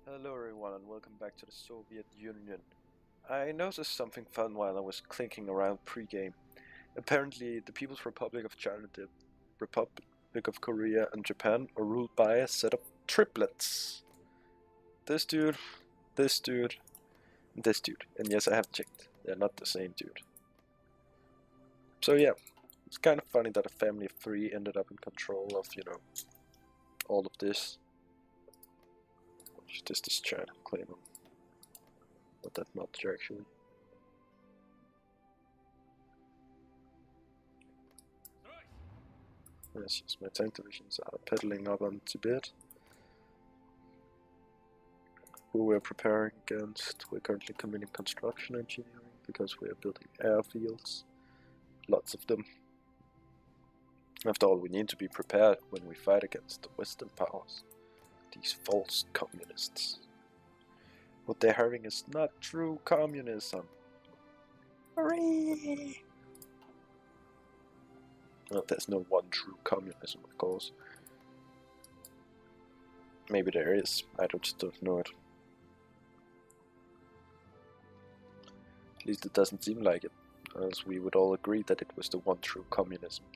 Hello everyone and welcome back to the Soviet Union. I noticed something fun while I was clinking around pre-game. Apparently the People's Republic of China, the Republic of Korea and Japan are ruled by a set of triplets. This dude, this dude, and this dude. And yes, I have checked. They're not the same dude. So yeah, it's kind of funny that a family of three ended up in control of, all of this. Just this China claim them. Not that much actually. Yes, my tank divisions are pedaling up on Tibet, who we're preparing against. We're currently committing construction engineering because we are building airfields, lots of them. After all, we need to be prepared when we fight against the Western powers, these false communists. What they're having is not true communism. Hooray! Well, there's no one true communism, of course. Maybe there is, I just don't know it. At least it doesn't seem like it, else we would all agree that it was the one true communism.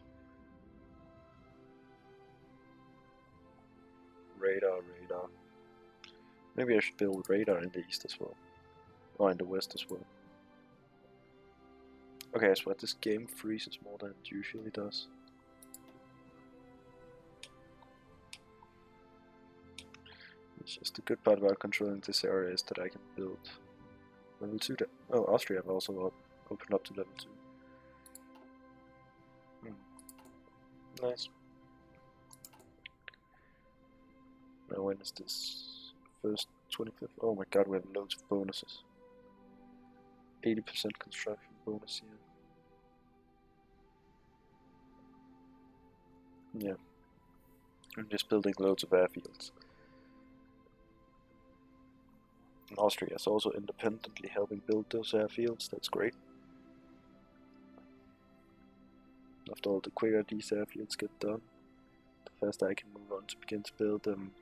Radar. Maybe I should build radar in the east as well. Or in the west as well. Okay, I swear this game freezes more than it usually does. It's just the good part about controlling this area is that I can build level 2. Oh, Austria have also opened up to level 2. Nice. Now when is this? First 25th? Oh my god, we have loads of bonuses. 80% construction bonus here. Yeah. I'm just building loads of airfields. And Austria is also independently helping build those airfields, that's great. After all, the quicker these airfields get done, the faster I can move on to begin to build them.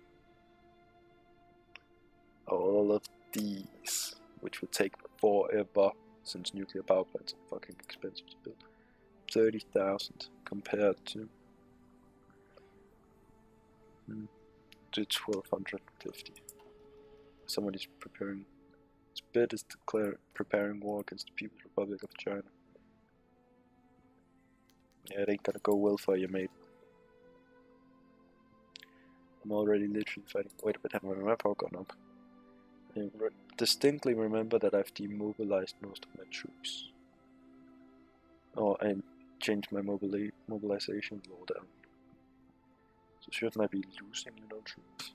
All of these, which would take forever, since nuclear power plants are fucking expensive to build. 30,000 compared to 1250. Somebody's preparing. Tibet is preparing war against the People's Republic of China. Yeah, it ain't gonna go well for you, mate. I'm already literally fighting. Wait a bit, have my map power gone up? I distinctly remember that I've demobilized most of my troops. Oh, I changed my mobilization law down. So shouldn't I be losing, troops?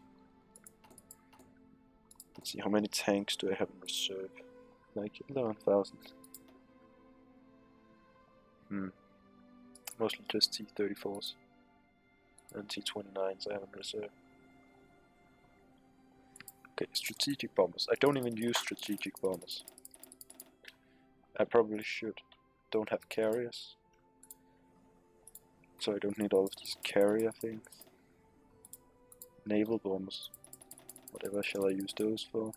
Let's see, how many tanks do I have in reserve? Like 11,000. Mostly just T-34s and T-29s I have in reserve. Okay, strategic bombers. I don't even use strategic bombers. I probably should. Don't have carriers, so I don't need all of these carrier things. Naval bombers. Whatever shall I use those for?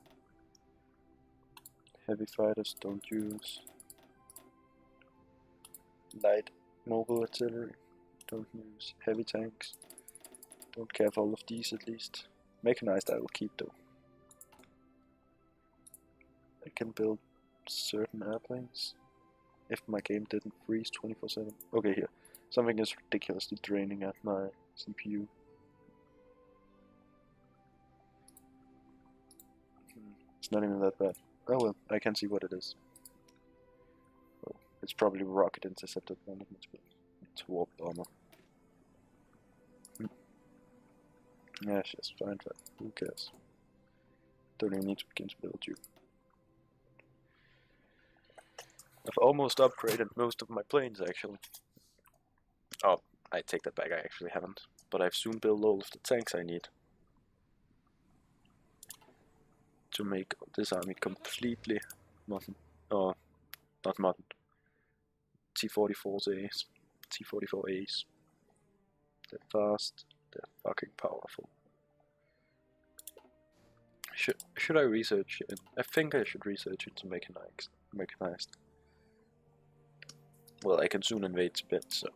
Heavy fighters don't use. Light mobile artillery don't use. Heavy tanks. Don't care for all of these at least. Mechanized I will keep though. I can build certain airplanes if my game didn't freeze 24/7. Okay, here. Something is ridiculously draining at my CPU. It's not even that bad. Oh well, I can see what it is. Oh, it's probably rocket interceptor bombardments, but it's a warp bomber. Yes, fine. Who cares? Don't even need to begin to build you. I've almost upgraded most of my planes actually. Oh, I take that back, I actually haven't. But I've soon built all of the tanks I need to make this army completely modern. Oh, not modern. T-44As. T-44As. They're fast, they're fucking powerful. Should I research it? I think I should research into mechanized. Well, I can soon invade Spit, so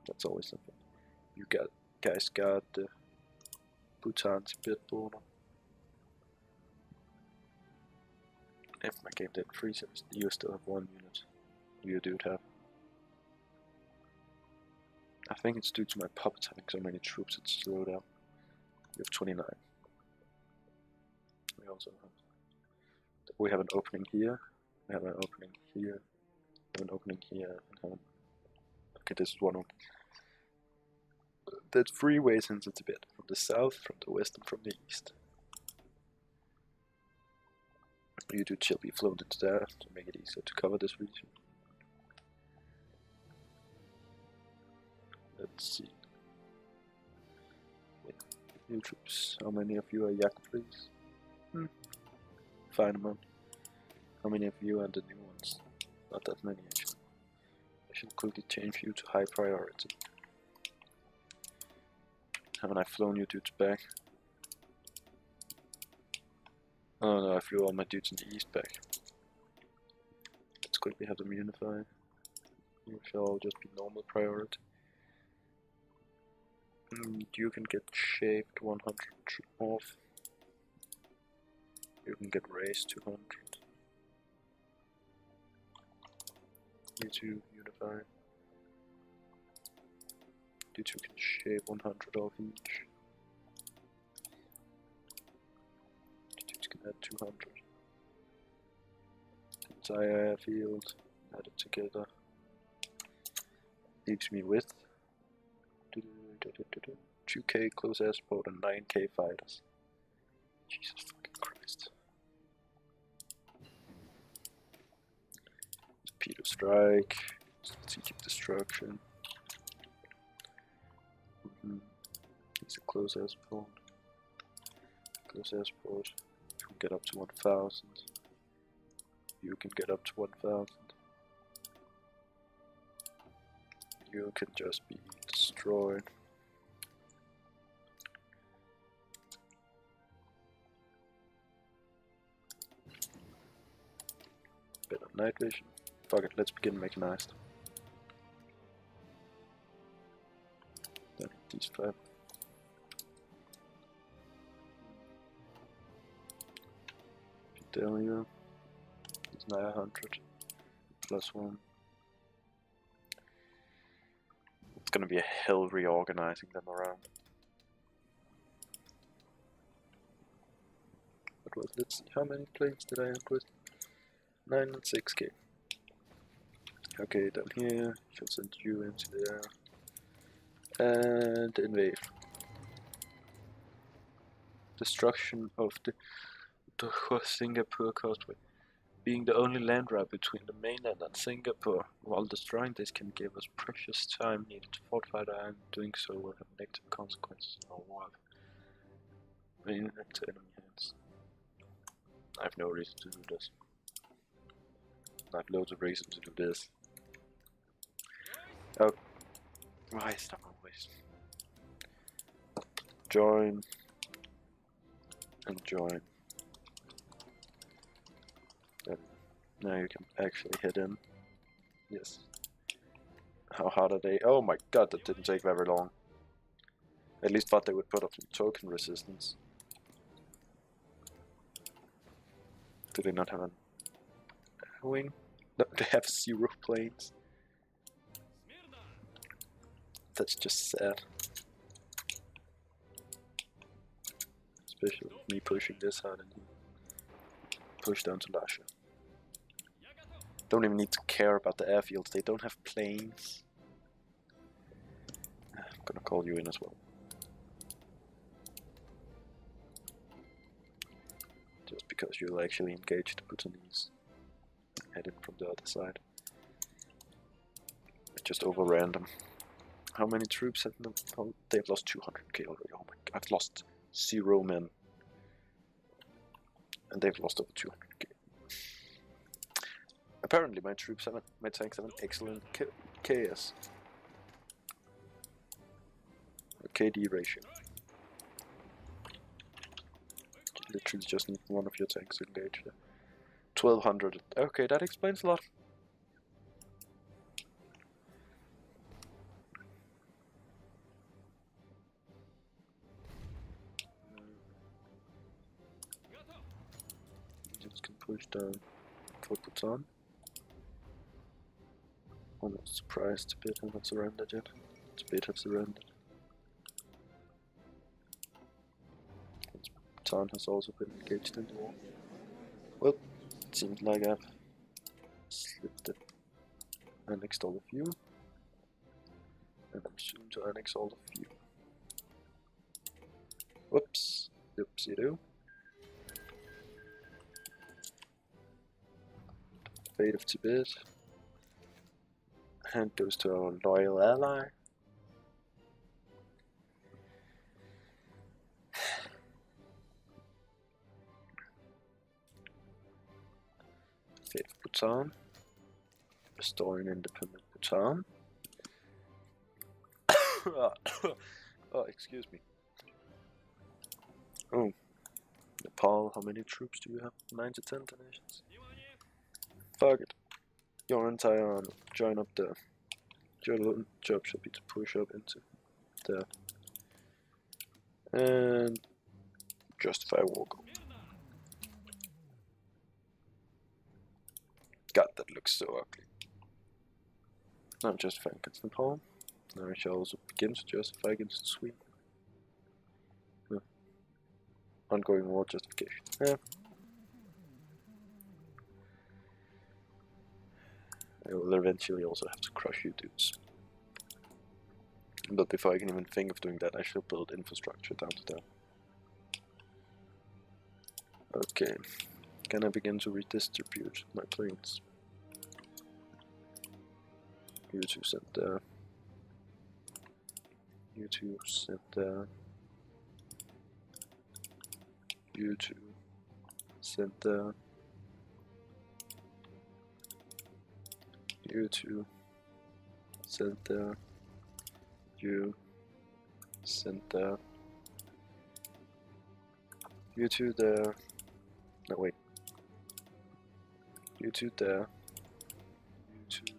that's always something. You guys got the Bhutan Spit border. If my game didn't freeze, you still have 1 unit. You do have. I think it's due to my puppets having so many troops it's slowed down. You have 29. We have an opening here. We have an opening here. We have an opening here. Okay, this is one. There's 3 ways into Tibet: from the south, from the west, and from the east. You two shall be flown into there to make it easier to cover this region. Let's see. New troops. How many of you are Yak, please? Fine amount. How many of you are the new ones? Not that many actually. I should quickly change you to high priority. Haven't I flown you dudes back? Oh no, I flew all my dudes in the east back. Let's quickly have them unified. You shall just be normal priority. You can get shaved 100 off. You can get raised 200. You two unify. You two can shave 100 off each. You two can add 200. Entire airfield, add it together. Leaves me with 2k close air support and 9k fighters. Jesus fucking Christ. Torpedo strike, strategic destruction. It's a close air support. Close air support. You can get up to 1000. You can get up to 1000. You can just be destroyed. Bit of night vision. Fuck it, let's begin mechanized. Then these 5. Fidelia is 900 plus 1. It's gonna be a hell reorganizing them around. What was, let's see, how many planes did I end with? 9 and 6k. Okay, down here, shall send you into there. And invade. Destruction of the Singapore causeway. Being the only land route between the mainland and Singapore, while destroying this can give us precious time needed to fortify the island. Doing so will have negative consequences in our war. Into enemy hands. I have no reason to do this. I have loads of reasons to do this. Oh, why is that always? Join and join. Then now you can actually hit in. Yes. How hard are they? Oh my god, that didn't take very long. At least thought they would put up some token resistance. Do they not have a wing? No, they have 0 planes. That's just sad. Especially me pushing this hard and push down to Lasha. Don't even need to care about the airfields, they don't have planes. I'm gonna call you in as well. Just because you'll actually engage the Bhutanese. Head in from the other side. I just overran them. How many troops have them? Oh, they've lost 200k already. Oh my god, I've lost 0 men. And they've lost over 200k. Apparently my troops have my tanks have an excellent KS. KD ratio. literally just need one of your tanks engaged. 1200. Okay, that explains a lot. Just can push down for Bhutan. Almost surprised Tibet have not surrendered yet. Tibet have surrendered. Bhutan has also been engaged in the war. Well, it seems like I've slipped it. Annexed all of you. And I'm soon to annex all of you. Whoops. Oopsie-doo. Fate of Tibet. Hand goes to our loyal ally. Fate of Bhutan. Restoring independent Bhutan. Oh, excuse me. Oh, Nepal, how many troops do you have? 9 to 10 nations. Fuck it. Your entire army. Join up there. Your job should be to push up into there. And justify war goal. God, that looks so ugly. Now justify against Nepal. Now I shall also begin to justify against Sweden. Ongoing war justification. Yeah. I will eventually also have to crush you dudes. But before I can even think of doing that, I shall build infrastructure down to there. Okay. Can I begin to redistribute my planes? You two send there. You two send there. You two send there. You two send there. You send there. You two there. No, wait. You two there. You two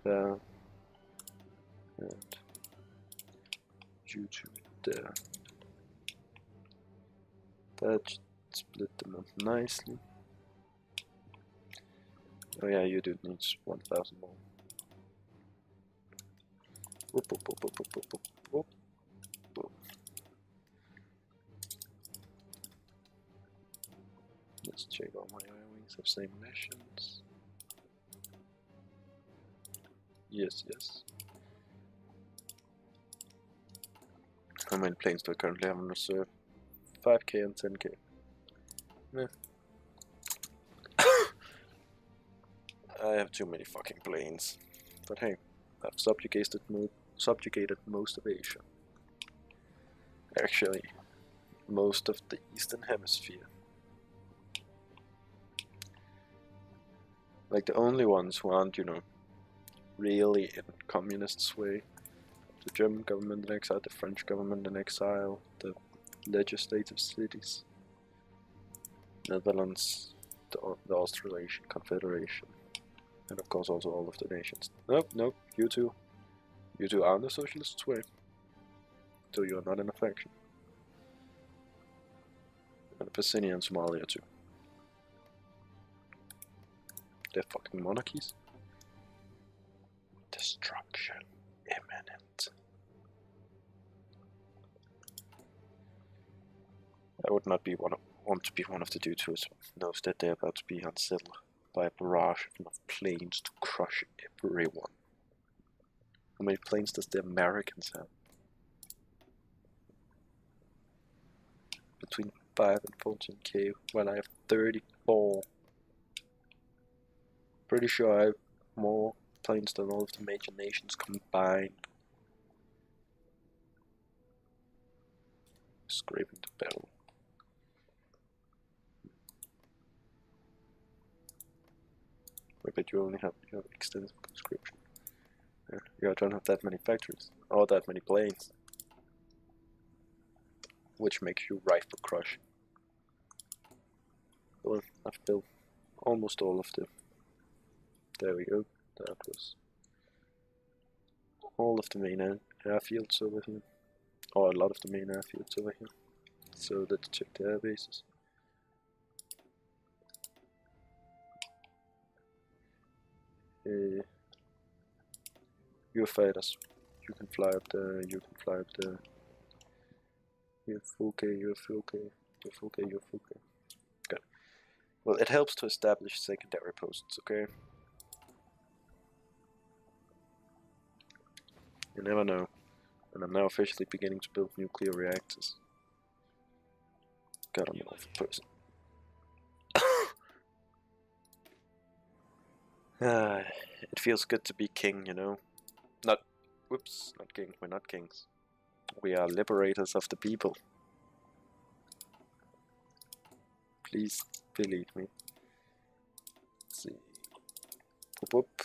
there. And you two there. That should split them up nicely. Oh yeah, you dude needs 1,000 more. Whoop, whoop, whoop, whoop, whoop, whoop, whoop, whoop. Let's check all my air wings have same missions. Yes, yes. How many planes do I currently have on reserve? 5k and 10k. Meh. I have too many fucking planes. But hey, I've subjugated most of Asia. Actually, most of the Eastern Hemisphere. Like the only ones who aren't, you know, really in communist sway. The German government in exile, the French government in exile, the legislative cities, Netherlands, the Australasian Confederation, and of course also all of the nations. Nope, nope, you two are in the socialist sway, so you are not in a faction. And Abyssinia and Somalia too. They're fucking monarchies. Destruction imminent. I would not want to be one of the dudes who knows that they're about to be unsettled by a barrage of planes to crush everyone. How many planes does the Americans have? Between 5 and 14k, while I have 34. Pretty sure I have more planes than all of the major nations combined. Scraping the barrel. I bet you only have extensive conscription. Yeah, you don't have that many factories or that many planes. which makes you ripe for crush. Well, I've built almost all of them. There we go. That was all of the main airfields over here. Or a lot of the main airfields over here. So let's check the air bases. Your fighters, you can fly up there, you can fly up there. You're full K, you're full K, you're full K, you're full K. Good. Well, it helps to establish secondary posts, okay? You never know. And I'm now officially beginning to build nuclear reactors. God, I'm an awful person. It feels good to be king, you know? Whoops, not king, we're not kings. We are liberators of the people. Please believe me. Let's see. Whoop whoop.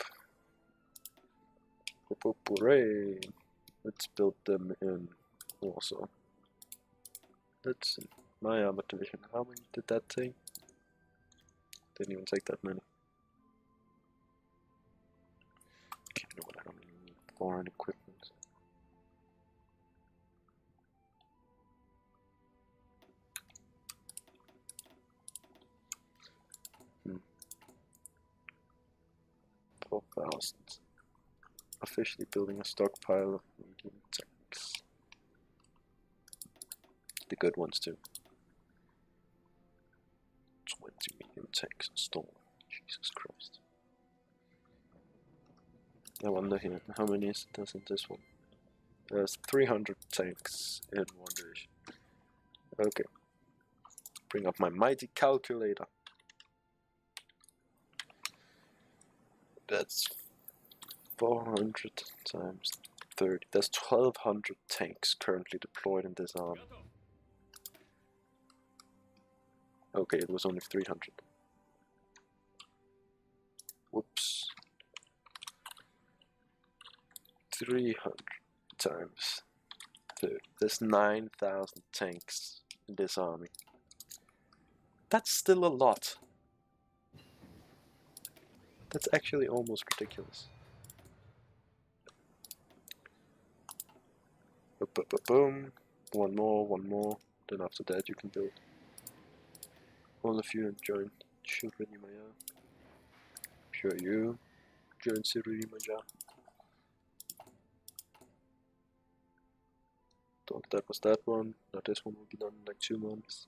Whoop whoop, hooray! Let's build them in Warsaw. Let's see. My armored division, how many did that take? Didn't even take that many. Okay, you know what, I don't really need foreign equipment. Hmm. 4,000. Officially building a stockpile of medium tanks. The good ones too. 20 medium tanks installed. Jesus Christ. I wonder here, how many is it in this one? There's 300 tanks in one division. Okay. Bring up my mighty calculator. That's 400 times 30. There's 1,200 tanks currently deployed in this army. Okay, it was only 300. Whoops. 300 times 30. There's 9,000 tanks in this army. That's still a lot. That's actually almost ridiculous. Boom. One more. Then after that you can build. All of you join Shirinimaya. Sure you join Shirinimaya. Thought that was that one. Now this one will be done in like 2 months.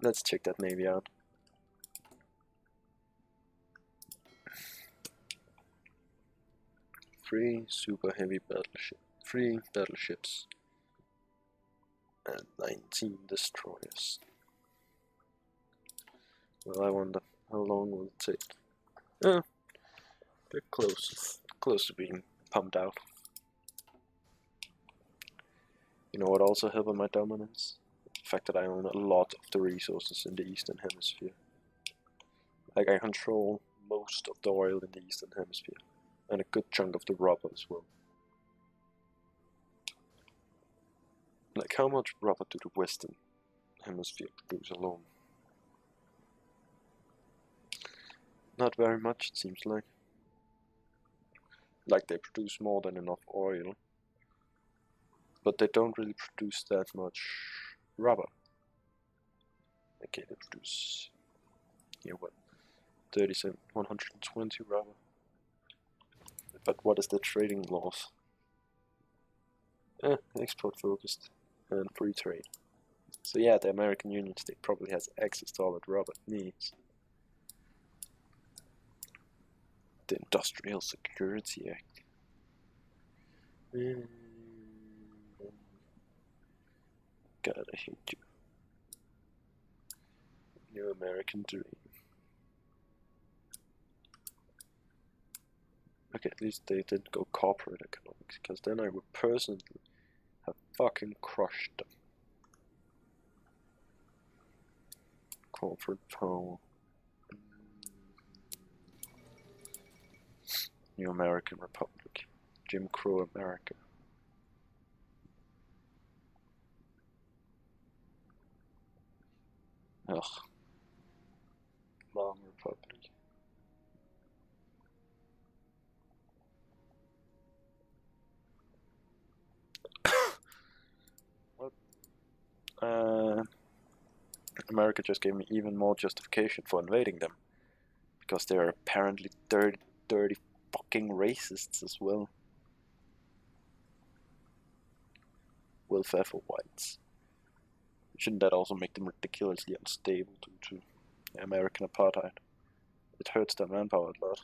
Let's check that navy out. Three super heavy battleships. 3 battleships. And 19 destroyers. Well, I wonder how long will it take. Oh, they're close to being pumped out. You know what also helped my dominance? The fact that I own a lot of the resources in the Eastern Hemisphere. Like, I control most of the oil in the Eastern Hemisphere, and a good chunk of the rubber as well. Like, how much rubber do the Western Hemisphere produce alone? Not very much, it seems like. Like, they produce more than enough oil, but they don't really produce that much rubber. Okay, they produce, yeah, what, 37, 120 rubber. But what is the trading laws? Export focused and free trade. So yeah, the American Union State probably has access to all that rubber it needs. The Industrial Security Act. God, I hate you. New American Dream. Okay, at least they didn't go corporate economics, because then I would personally have fucking crushed them. Corporate power. New American Republic. Jim Crow America. Ugh. Long Republic. What? America just gave me even more justification for invading them. Because they're apparently dirty, dirty fucking racists as well. Welfare for whites. Shouldn't that also make them ridiculously unstable due to American apartheid? It hurts their manpower a lot.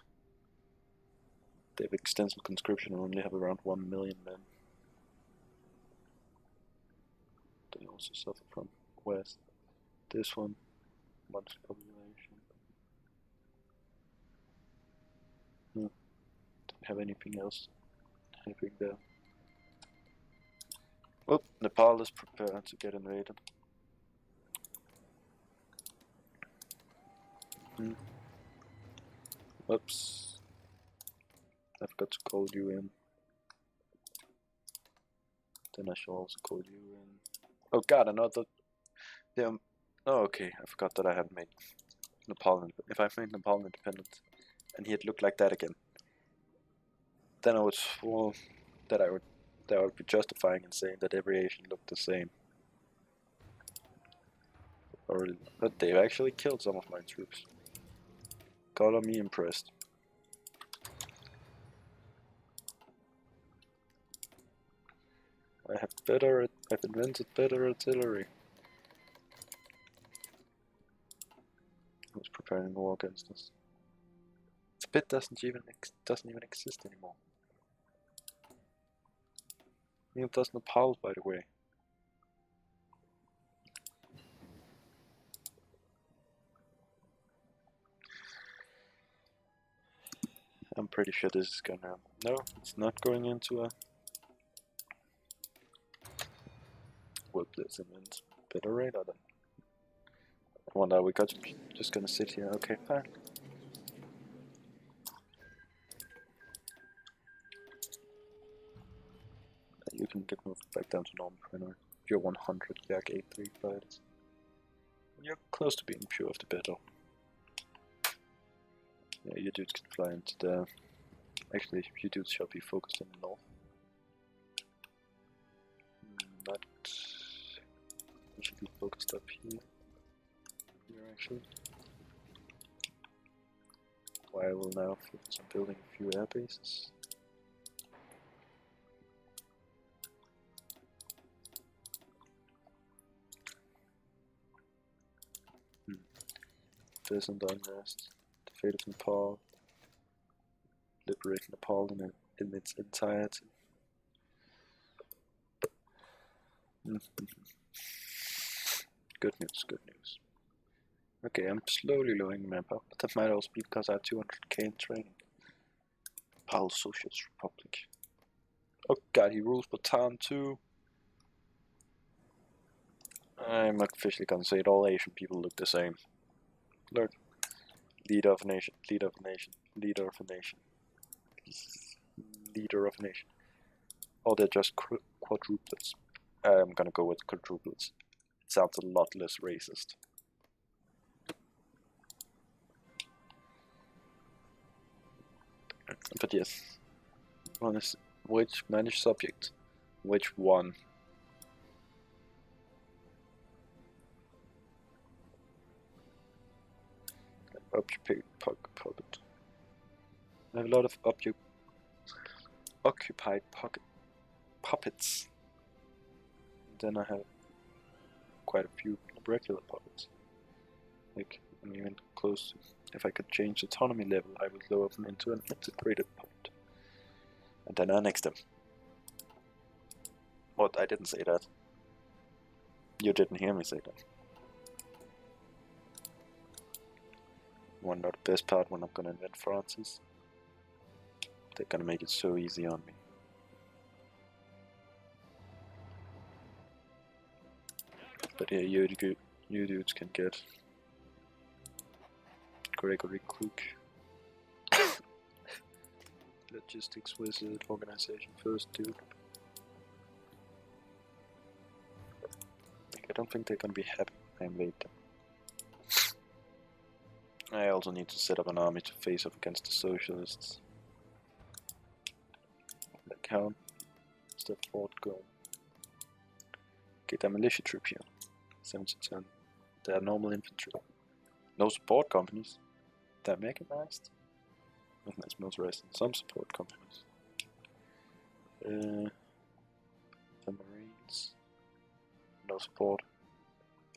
They have extensive conscription and only have around 1 million men. They also suffer from West. This one, monthly population. Don't have anything else happening there. Oh, Nepal is prepared to get invaded. Oops. I forgot to call you in. Then I shall also call you in. Oh god, another... Oh, okay, I forgot that I had made Nepal... If I made Nepal independent, and he had looked like that again, then I would swear that I would be justifying in saying that every Asian looked the same. But they've actually killed some of my troops. Color me impressed. I've invented better artillery. Who's preparing war against us? The pit doesn't even exist anymore. Neither does Nepal, by the way. I'm pretty sure this is gonna... No, it's not going into a... Will this invent better radar then? I wonder, we just gonna sit here. Okay, fine. You can get moved back down to normal anyway. You're 100 Yak 83 fighters. You're close to being pure of the battle. Yeah, you dudes can fly into the... Actually, you dudes shall be focused in the north. Not... You should be focused up here. Here, actually. Why I will now focus on building a few air bases. Peasant unrest, the fate of Nepal, liberate Nepal in its entirety. Good news, good news. Okay, I'm slowly lowering manpower, but that might also be because I have 200k in training. Nepal Socialist Republic. Oh god, he rules Bhutan too. I'm officially gonna say it, all Asian people look the same. Look. Leader of a nation, leader of a nation, leader of a nation. Leader of a nation. Oh, they're just quadruplets. I'm gonna go with quadruplets. It sounds a lot less racist. But yes. One is which managed subject? Which one? Puppet. I have a lot of occupied puppets. Then I have quite a few regular puppets. Like, I'm even close to... If I could change autonomy level, I would lower them into an integrated puppet. And then annex them. What? I didn't say that. You didn't hear me say that. One of the best part when I'm gonna invent Francis. They're gonna make it so easy on me. But yeah, you dudes can get Gregory Cook. Logistics wizard, organization first, dude. I don't think they're gonna be happy when I invade them. I also need to set up an army to face off against the socialists. The count. Step forward, go. Okay, they're militia troop here. 7 to 10. They are normal infantry. No support companies. They're mechanized. Mechanized motorized and some support companies. The Marines. No support.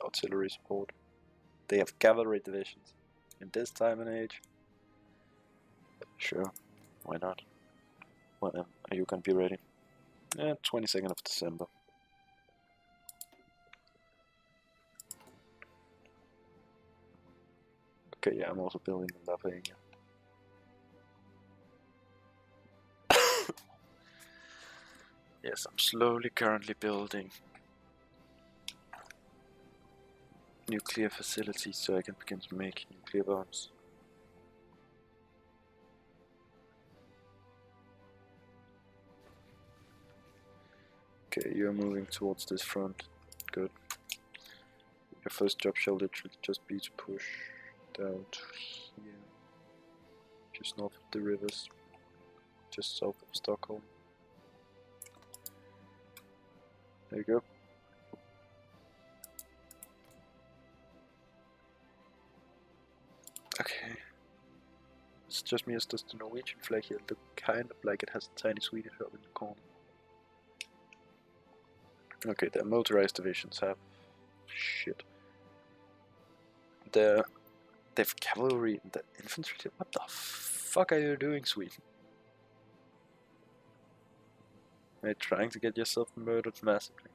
Artillery support. They have cavalry divisions. In this time and age. Sure. Why not? When are you gonna be ready? 22nd of December. Okay, yeah, I'm also building in Lavania. Yes, I'm slowly currently building nuclear facilities so I can begin to make nuclear bombs. Okay, you're moving towards this front. Good. Your first job shall literally just be to push down to here. Just north of the rivers. Just south of Stockholm. There you go. Okay. It's just me as does the Norwegian flag here. It looks kind of like it has a tiny Swedish up in the corner. Okay, their motorized divisions have shit. They've cavalry and the infantry. What the fuck are you doing, Sweden? Are you trying to get yourself murdered massively?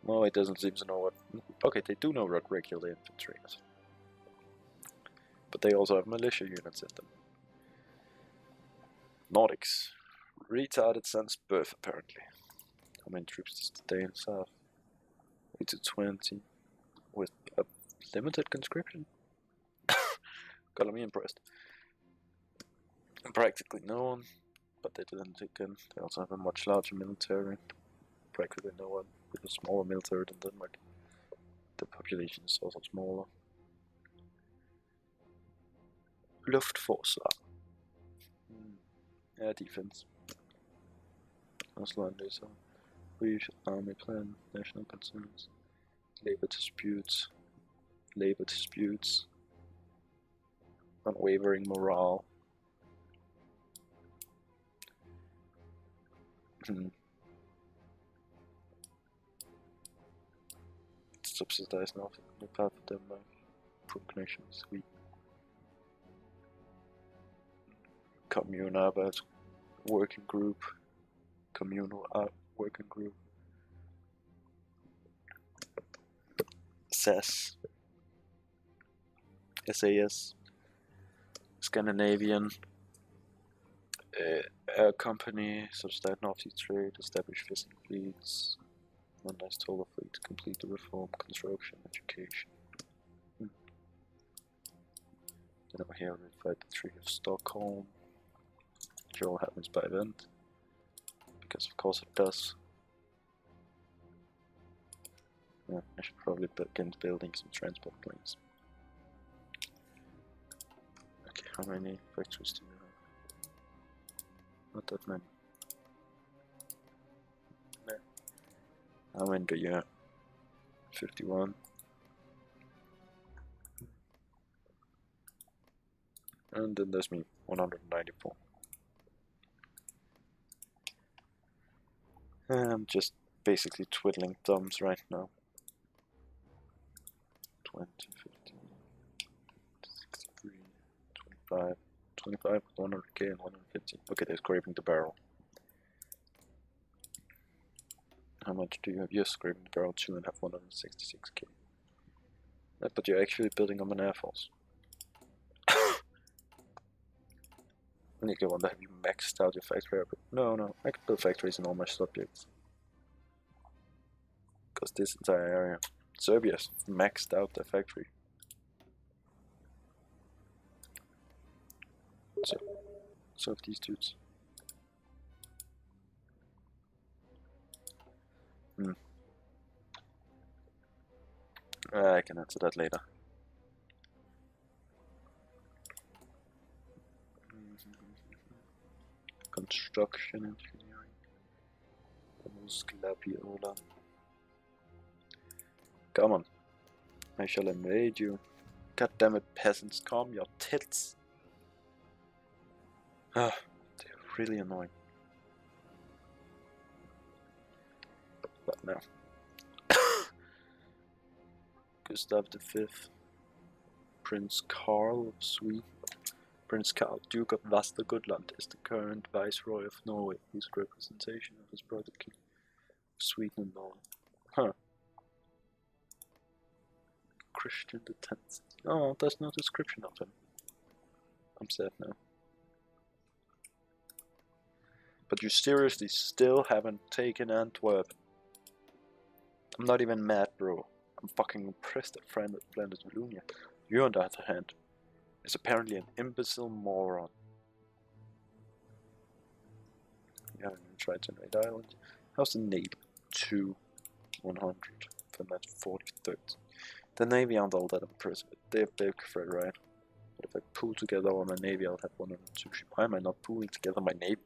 No, it doesn't seem to know what. Okay, they do know what regular infantry is. But they also have militia units in them. Nordics. Retarded since birth, apparently. How many troops does the Danes have? 8 to 20. With a limited conscription? Got me impressed. Practically no one, but they didn't take in. They also have a much larger military. Practically no one with a smaller military than Denmark. The population is also smaller. Luftforsvar. Air defense. Ausland is a British army plan, national concerns, labor disputes, unwavering morale. Subsidized north of half of Denmark. Poor connection with Sweden. Kommunarbejde working group. Communal working group. SAS. SAS. Scandinavian. Air company. Subsidized North Sea trade. Establish fishing fleets. Modernize taller fleet. Complete the reform. Construction. Education. Then over here we fight the Treaty of Stockholm. Which all happens by event. Because of course it does. Yeah, I should probably begin building some transport planes. Okay, how many factories do you have? Not that many. No. How many do you have? 51. And then there's me, 194. I'm just basically twiddling thumbs right now. 20, 15, 63, 25, 25, 100k and 150. Okay, they're scraping the barrel. How much do you have? You're scraping the barrel 2 and have 166k. But you're actually building up an air force. I wonder, have you maxed out your factory output? No, I can build factories in all my subjects. Because this entire area, Serbia's maxed out their factory. So if these dudes. I can answer that later. construction engineering. Musculapiola. Come on. I shall invade you. God damn it, peasants, calm your tits. Ah, they're really annoying. But now. Gustav V. Prince Karl of Sweden. Prince Karl, Duke of Västergötland, is the current Viceroy of Norway. He's a representation of his brother King of Sweden and Norway. Huh. Christian X. Oh, there's no description of him. I'm sad now. But you seriously still haven't taken Antwerp. I'm not even mad, bro. I'm fucking impressed at Flanders Wallonia. You, on the other hand, is apparently an imbecile moron. Yeah, I'm gonna try to invade Ireland. How's the Navy? 2-100. Finland 43rd. The Navy aren't all that impressive. They have big threat, right? But if I pull together all my Navy, I'll have 102 ships. Why am I not pulling together my Navy?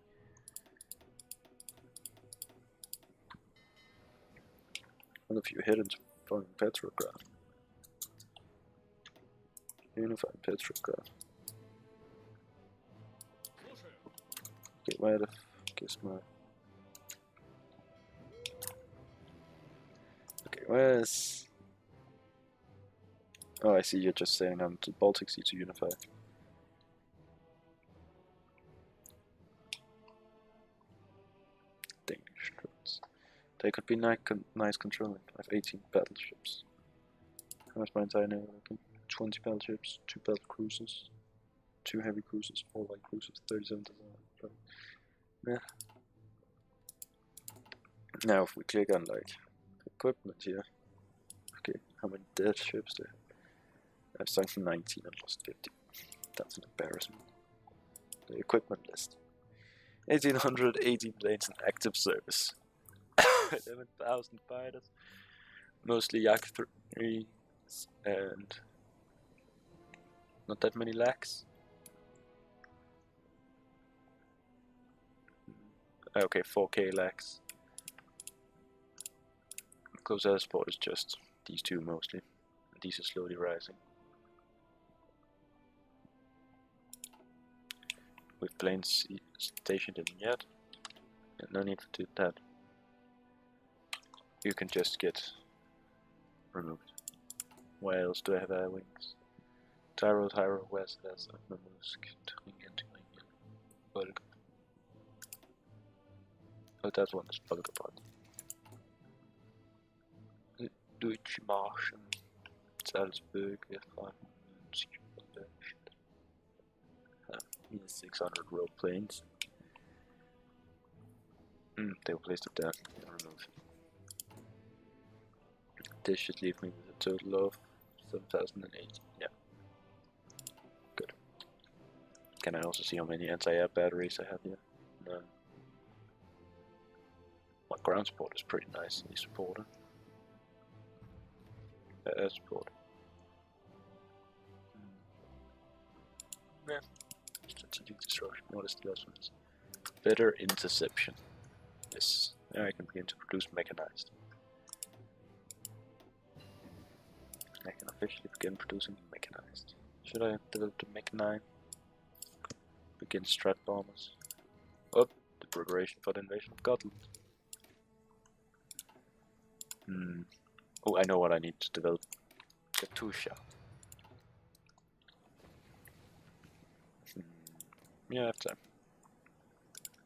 What if you hit into fucking Petrograd? Unified Petrograd. Okay, where the fuck is my... Okay, where's... Oh, I see, you're just saying I'm to Baltic Sea to unify. Danish troops. They could be nice controlling. I have 18 battleships. How much my entire navy looking? 20 battleships, 2 battle cruisers, 2 heavy cruisers, 4 light cruisers, 37 design. Yeah. Now if we click on like equipment here, okay, how many dead ships do I have? I've sunk 19 and lost 50. That's an embarrassment. The equipment list. 1880 planes in active service. 11,000 fighters. Mostly Yak 3s and not that many lacks. Okay, 4k lacks. Close air support is just these two mostly. These are slowly rising. With planes stationed in yet. And no need to do that. You can just get removed. Where else do I have air wings? Tyro, West, Mamusk, Turingen, Volga. Oh, that one is Volga part. Deutsche Marschen, Salzburg, F5, minus 600 row planes. They were placed up there. Remove. This should leave me with a total of 7,080. Yeah. Good. Can I also see how many anti-air batteries I have here? No. My ground support is pretty nicely supported. Air support. Yeah. Strategic destruction. What is the last one? Better interception. Yes. Now I can begin to produce mechanized. I can officially begin producing mechanized. Should I develop the Mech 9? Begin strat bombers. Oh, the preparation for the invasion of Gotland. Oh, I know what I need to develop. Katusha. Yeah, I have time.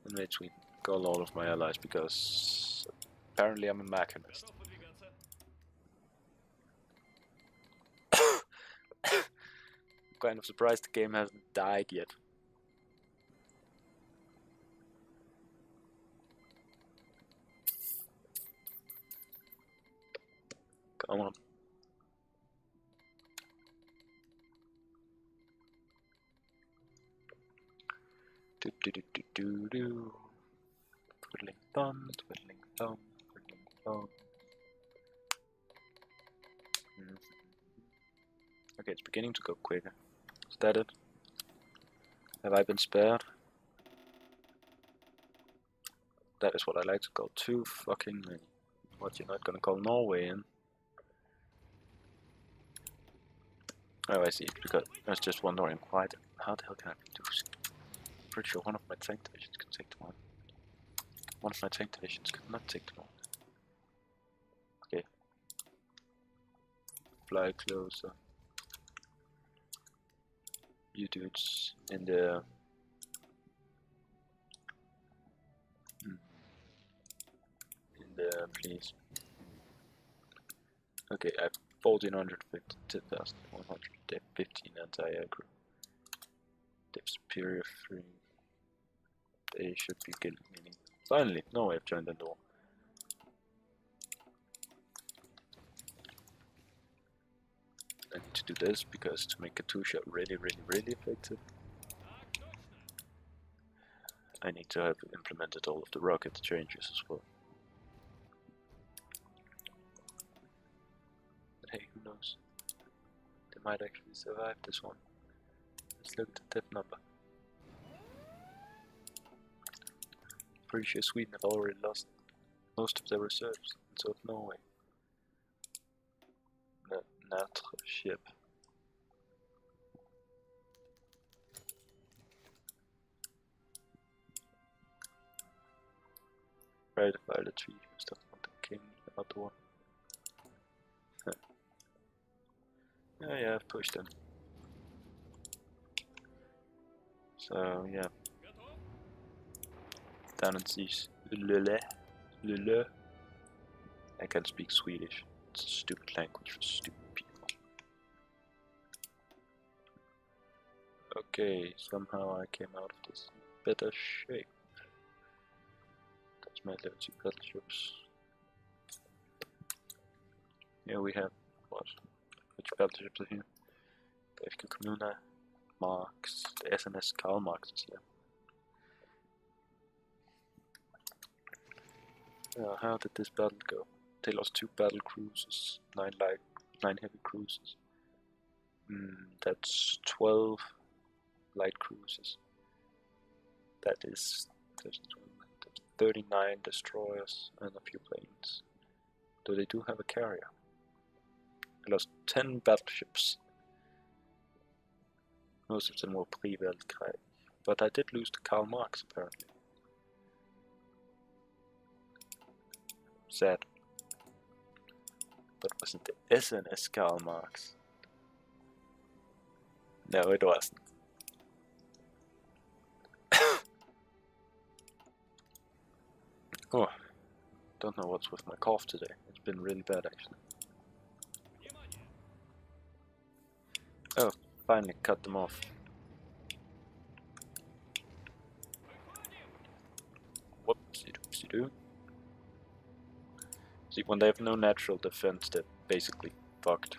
Invade Sweden. Call all of my allies because apparently I'm a mechanist. Kind of surprised the game hasn't died yet. Come on. Do do do do do do. Twiddling thumb, twiddling thumb, twiddling thumb. Okay, it's beginning to go quicker. Is that it? Have I been spared? That is what I like to call too fucking many. What you're not gonna call Norway in. Oh, I see. Because I was just wondering how the hell can I do this? Pretty sure one of my tank divisions can take them on. One of my tank divisions could not take them on. Okay. Fly closer. You dudes in the please. Okay, I have 1450, 10,115 anti-aggro. They have superior 3. They should be getting meaning. Finally, no, I've joined the door. I need to do this because to make a 2-shot really effective, I need to have implemented all of the rocket changes as well. But hey, who knows? They might actually survive this one. Let's look at the death number. Pretty sure Sweden have already lost most of their reserves, and so have Norway. Notre ship. Ratify the treaty with stuff on the king, not the one. Yeah, I've pushed them. So yeah. Down and seas. Lele. I can't speak Swedish. It's a stupid language for stupid people. Okay, somehow I came out of this in better shape. That's my level 2 battleships. Here we have what? Which battleships are here? The FK Kommuna, Marx, the SMS Karl Marx is here. How did this battle go? They lost 2 battle cruisers, 9 heavy cruisers. That's 12 light cruisers. That is 39 destroyers and a few planes. Though they do have a carrier. I lost 10 battleships. Most of them were pre-Weltkrieg. But I did lose to Karl Marx apparently. Sad. But wasn't the SNS Karl Marx? No, it wasn't. Oh, don't know what's with my cough today. It's been really bad actually. Oh, finally cut them off. Whoopsie doopsie doo. See, when they have no natural defense, they're basically fucked.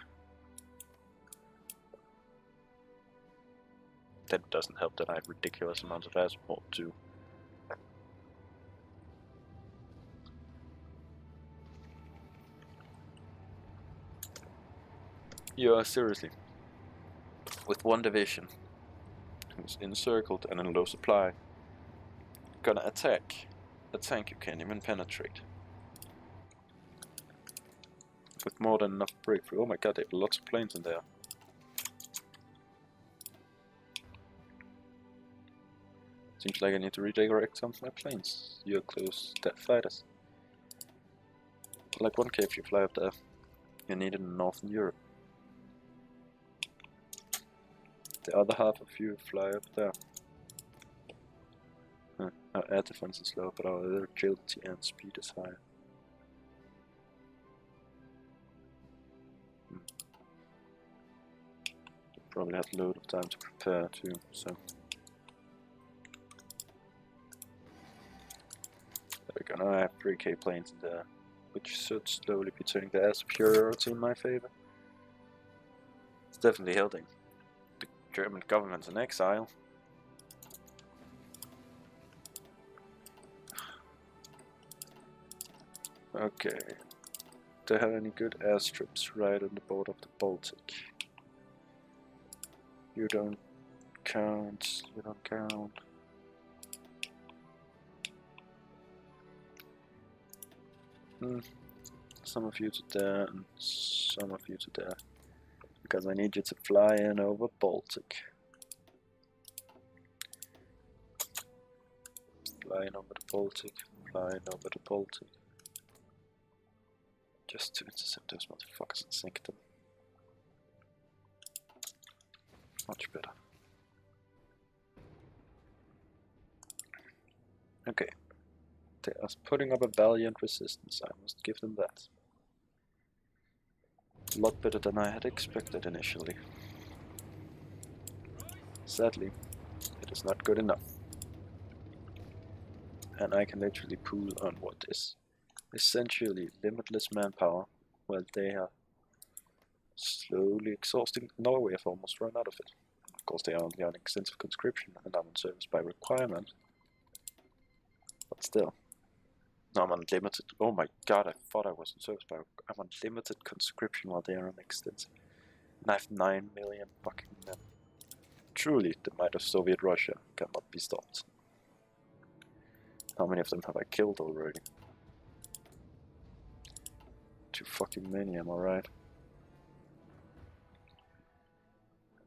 That doesn't help that I have ridiculous amounts of air support too. Yeah, seriously. With one division, who's encircled and in low supply, gonna attack a tank you can't even penetrate. With more than enough breakthrough. Oh my god, they have lots of planes in there. Seems like I need to redirect some of my planes. You're close death fighters. Like 1K if you fly up there. You need it in Northern Europe. The other half of you fly up there. Our air defense is low, but our agility and speed is higher. Probably had a load of time to prepare too, so. There we go, now I have 3K planes in there, which should slowly be turning the air superiority in my favor. It's definitely helping. The German government's in exile. Okay. Do they have any good airstrips right on the border of the Baltic? You don't count, you don't count. Some of you to there and some of you to there. Because I need you to fly in over Baltic. Flying over the Baltic, flying over the Baltic. Just to intercept those motherfuckers and sink them. Much better. Okay. They are putting up a valiant resistance, I must give them that. A lot better than I had expected initially. Sadly, it is not good enough. And I can literally pool on what is essentially limitless manpower, while they are slowly exhausting. Norway have almost run out of it. Of course they are only on extensive conscription and I'm on service by requirement. But still. No, I'm on limited. Oh my god, I thought I was on service by. I'm on limited conscription while they are on extensive. And I have 9 million fucking men. Truly, the might of Soviet Russia cannot be stopped. How many of them have I killed already? Too fucking many, am I right?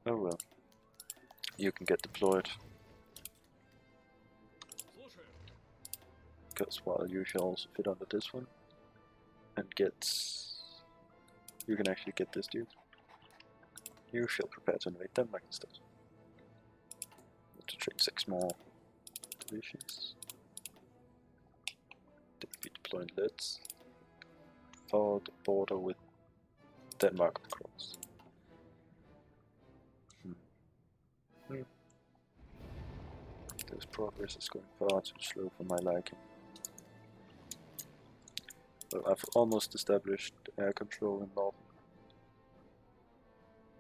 Oh well. You can get deployed. Because while you shall also fit under this one. And get... You can actually get this dude. You shall prepare to invade Denmark instead. To train 6 more divisions. Then be deploying leads for the border with Denmark, of course. This progress is going far too slow for my liking. Well, I've almost established air control in North.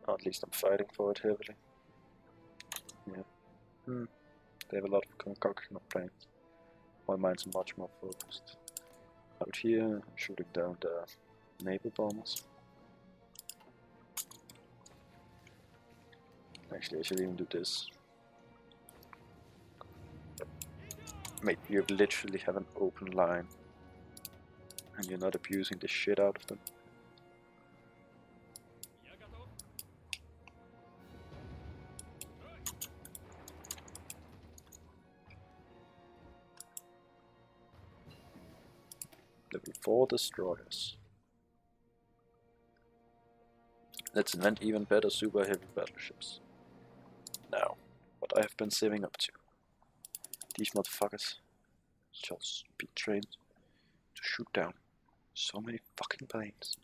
Or at least I'm fighting for it heavily. Yeah. They have a lot of concoction of planes, while mine's much more focused. Out here, I'm shooting down the naval bombers. Actually, I should even do this. Mate, you literally have an open line, and you're not abusing the shit out of them. Level 4 destroyers. Let's invent even better super heavy battleships. Now, what I have been saving up to. These motherfuckers shall be trained to shoot down so many fucking planes.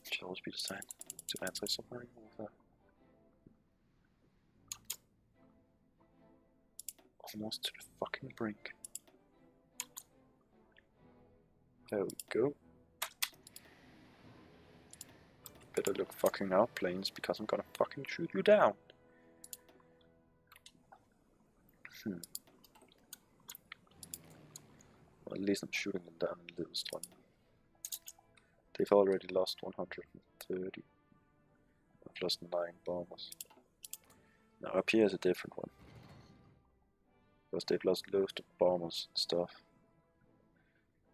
It shall always be designed to anti-submarine warfare. Almost to the fucking brink. There we go. Better look fucking out, planes, because I'm gonna fucking shoot you down. Well, at least I'm shooting them down in this one. They've already lost 130. I've lost 9 bombers. Now up here is a different one. Because they've lost loads of bombers and stuff.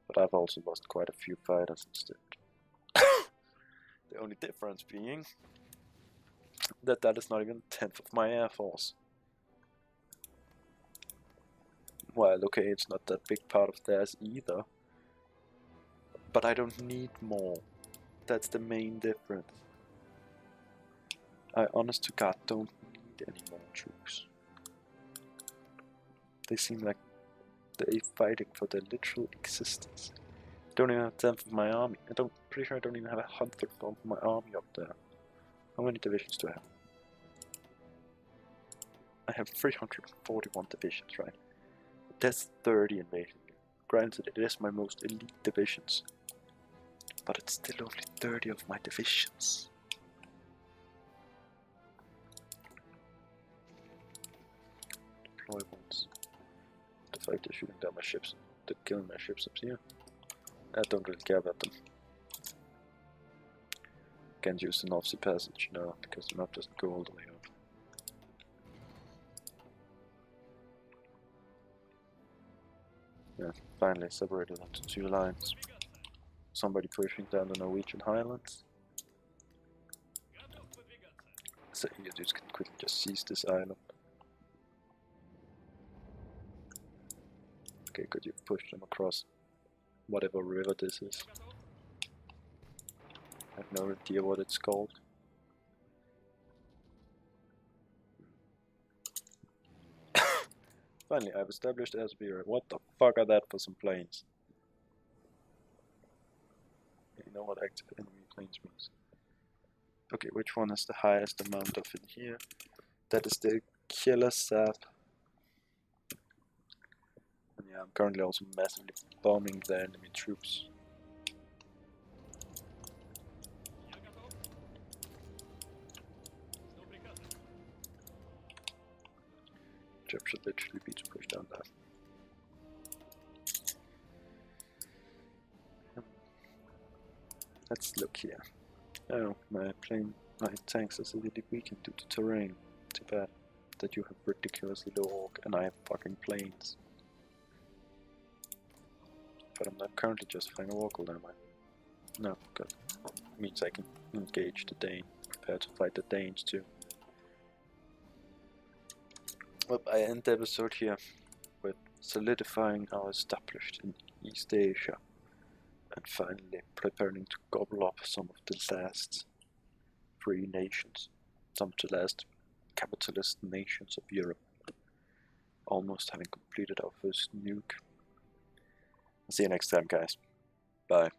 But I've also lost quite a few fighters instead. The only difference being that that is not even a tenth of my air force. Well, okay, it's not that big part of theirs either. But I don't need more. That's the main difference. I honest to God don't need any more troops. They seem like they're fighting for their literal existence. Don't even have a tenth of my army. Pretty sure I don't even have 100th of my army up there. How many divisions do I have? I have 341 divisions, right? That's 30 invasion. Granted, it is my most elite divisions. But it's still only 30 of my divisions. Deploy ones. The fact they're shooting down my ships, they're killing my ships up here. I don't really care about them. Can't use the North Sea Passage, no, because the map doesn't go all the way up. Yeah, finally separated into 2 lines. somebody pushing down the Norwegian highlands. So you just can quickly just seize this island. Okay, good, you've pushed them across whatever river this is. I have no idea what it's called. Finally, I've established airspeed. What the fuck are that for some planes? You know what active enemy planes means. Okay, which one has the highest amount of in here? That is the killer sap. And yeah, I'm currently also massively bombing the enemy troops. Job should literally be to push down that. Let's look here. Oh, my tanks are severely weakened due to terrain. Too bad that you have ridiculously low orc and I have fucking planes. But I'm not currently justifying a war call, am I? No, good. Means I can engage the Dane, prepare to fight the Danes too. Well, I end the episode here with solidifying our established in East Asia and finally preparing to gobble up some of the last free nations, some of the last capitalist nations of Europe, almost having completed our first nuke. See you next time, guys. Bye.